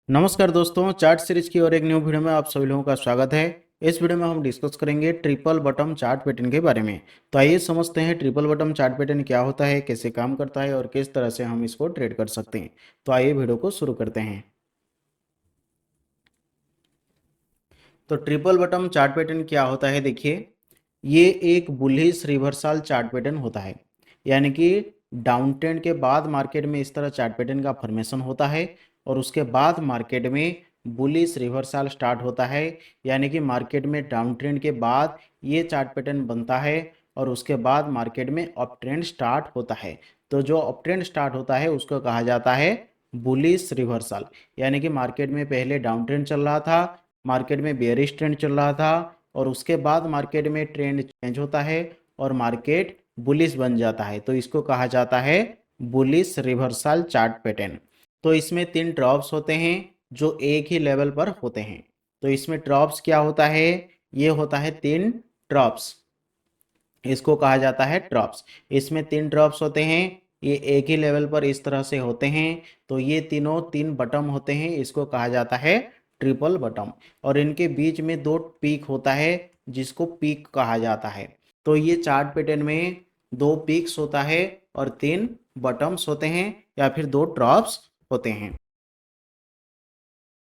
नमस्कार दोस्तों, chart series की और एक न्यू वीडियो में आप सभी लोगों का स्वागत है। इस वीडियो में हम डिस्कस करेंगे ट्रिपल बॉटम चार्ट पैटर्न के बारे में। तो आइए समझते हैं ट्रिपल बॉटम चार्ट पैटर्न क्या होता है, कैसे काम करता है और किस तरह से हम इसको ट्रेड कर सकते हैं। तो आइए वीडियो को शुरू करते हैं। तो ट्रिपल बॉटम चार्ट पैटर्न क्या होता है, देखिए ये एक बुलिश रिवर्सल चार्ट पैटर्न होता है। यानी कि डाउन ट्रेंड के बाद मार्केट में इस तरह चार्ट पैटर्न का फॉर्मेशन होता है और उसके बाद मार्केट में बुलिश रिवर्सल स्टार्ट होता है। यानी कि मार्केट में डाउन ट्रेंड के बाद ये चार्ट पैटर्न बनता है और उसके बाद मार्केट में अप ट्रेंड स्टार्ट होता है। तो जो अप ट्रेंड स्टार्ट होता है उसको कहा जाता है बुलिश रिवर्सल। यानी कि मार्केट में पहले डाउन ट्रेंड चल रहा था, मार्केट में बेयरिश ट्रेंड चल रहा था और उसके बाद मार्केट में ट्रेंड चेंज होता है और मार्केट बुलिश बन जाता है। तो इसको कहा जाता है बुलिश रिवर्सल चार्ट पैटर्न। तो इसमें 3 ड्रॉप्स होते हैं जो एक ही लेवल पर होते हैं। तो इसमें ड्रॉप्स क्या होता है, ये होता है 3 ड्रॉप्स, इसको कहा जाता है ड्रॉप्स। इसमें 3 ड्रॉप्स होते हैं, ये एक ही लेवल पर इस तरह से होते हैं। तो ये तीनों 3 बटम होते हैं, इसको कहा जाता है ट्रिपल बटम। और इनके बीच में 2 पीक होता है जिसको पीक कहा जाता है। तो ये चार्ट पैटर्न में 2 पीक्स होता है और 3 बटम्स होते हैं या फिर 2 ड्रॉप्स होते हैं।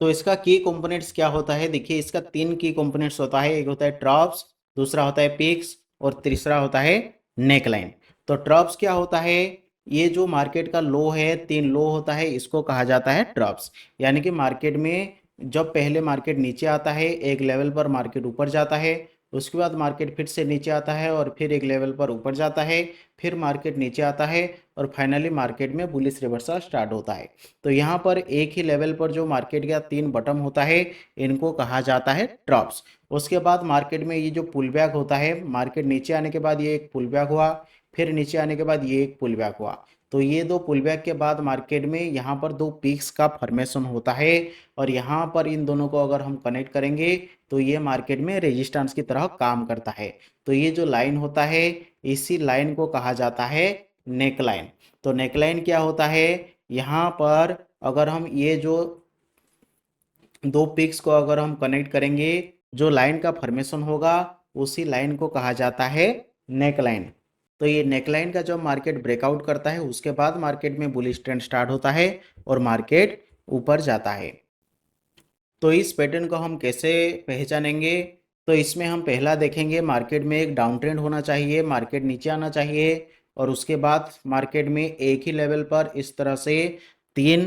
तो इसका की कंपोनेंट्स क्या होता है, देखिए इसका 3 की कंपोनेंट्स होता है। एक होता है ट्रॉप्स, दूसरा होता है पिक्स और तीसरा होता है नेक लाइन। तो ट्रॉप्स क्या होता है, ये जो मार्केट का लो है, 3 लो होता है, इसको कहा जाता है ट्रॉप्स। यानी कि मार्केट में जब पहले मार्केट नीचे आता है, एक लेवल पर मार्केट ऊपर जाता है, उसके बाद मार्केट फिर से नीचे आता है और फिर एक लेवल पर ऊपर जाता है, फिर मार्केट नीचे आता है और फाइनली मार्केट में बुलिश रिवर्सल स्टार्ट होता है। तो यहाँ पर एक ही लेवल पर जो मार्केट का 3 बटम होता है, इनको कहा जाता है ट्रॉप्स। उसके बाद मार्केट में ये जो पुल बैक होता है, मार्केट नीचे आने के बाद ये एक पुल बैक हुआ, फिर नीचे आने के बाद ये एक पुल बैक हुआ। तो ये 2 पुल बैक के बाद मार्केट में यहाँ पर 2 पीक्स का फॉर्मेशन होता है और यहाँ पर इन दोनों को अगर हम कनेक्ट करेंगे तो ये मार्केट में रेजिस्टेंस की तरह काम करता है। तो ये जो लाइन होता है, इसी लाइन को कहा जाता है नेक लाइन। तो नेक लाइन क्या होता है, यहाँ पर अगर हम ये जो 2 पिक्स को अगर हम कनेक्ट करेंगे, जो लाइन का फॉर्मेशन होगा उसी लाइन को कहा जाता है नेक लाइन। तो ये नेक लाइन का जब मार्केट ब्रेकआउट करता है उसके बाद मार्केट में बुलिश ट्रेंड स्टार्ट होता है और मार्केट ऊपर जाता है। तो इस पैटर्न को हम कैसे पहचानेंगे, तो इसमें हम पहला देखेंगे मार्केट में एक डाउन ट्रेंड होना चाहिए, मार्केट नीचे आना चाहिए और उसके बाद मार्केट में एक ही लेवल पर इस तरह से 3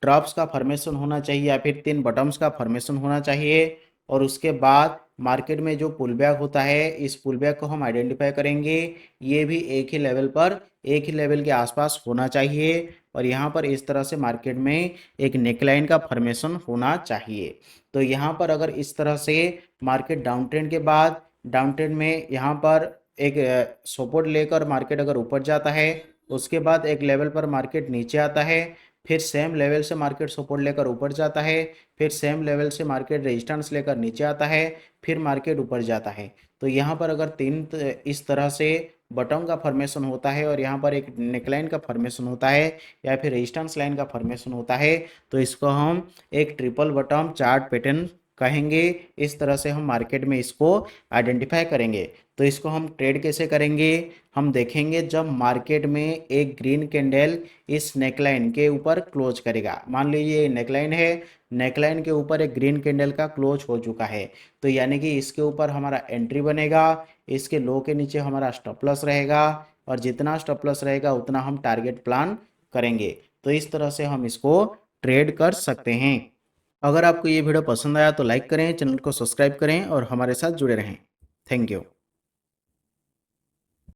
ट्रॉप्स का फॉर्मेशन होना चाहिए या फिर 3 बॉटम्स का फॉर्मेशन होना चाहिए। और उसके बाद मार्केट में जो पुल बैक होता है, इस पुल बैक को हम आइडेंटिफाई करेंगे, ये भी एक ही लेवल पर, एक ही लेवल के आसपास होना चाहिए और यहाँ पर इस तरह से मार्केट में एक नेकलाइन का फॉर्मेशन होना चाहिए। तो यहाँ पर अगर इस तरह से मार्केट डाउन ट्रेंड के बाद, डाउन ट्रेंड में यहाँ पर एक सपोर्ट लेकर मार्केट अगर ऊपर जाता है, उसके बाद एक लेवल पर मार्केट नीचे आता है, फिर सेम लेवल से मार्केट सपोर्ट लेकर ऊपर जाता है, फिर सेम लेवल से मार्केट रेजिस्टेंस लेकर नीचे आता है, फिर मार्केट ऊपर जाता है। तो यहाँ पर अगर 3 इस तरह से बटन का फॉर्मेशन होता है और यहाँ पर एक नेकलाइन का फॉर्मेशन होता है या फिर रेजिस्टेंस लाइन का फॉर्मेशन होता है, तो इसको हम एक ट्रिपल बटन चार्ट पैटर्न कहेंगे। इस तरह से हम मार्केट में इसको आइडेंटिफाई करेंगे। तो इसको हम ट्रेड कैसे करेंगे, हम देखेंगे जब मार्केट में एक ग्रीन कैंडल इस नेकलाइन के ऊपर क्लोज करेगा। मान लीजिए ये नेकलाइन है, नेकलाइन के ऊपर एक ग्रीन कैंडल का क्लोज हो चुका है, तो यानी कि इसके ऊपर हमारा एंट्री बनेगा, इसके लो के नीचे हमारा स्टॉप लॉस रहेगा और जितना स्टॉप लॉस रहेगा उतना हम टारगेट प्लान करेंगे। तो इस तरह से हम इसको ट्रेड कर सकते हैं। अगर आपको ये वीडियो पसंद आया तो लाइक करें, चैनल को सब्सक्राइब करें और हमारे साथ जुड़े रहें। Thank you.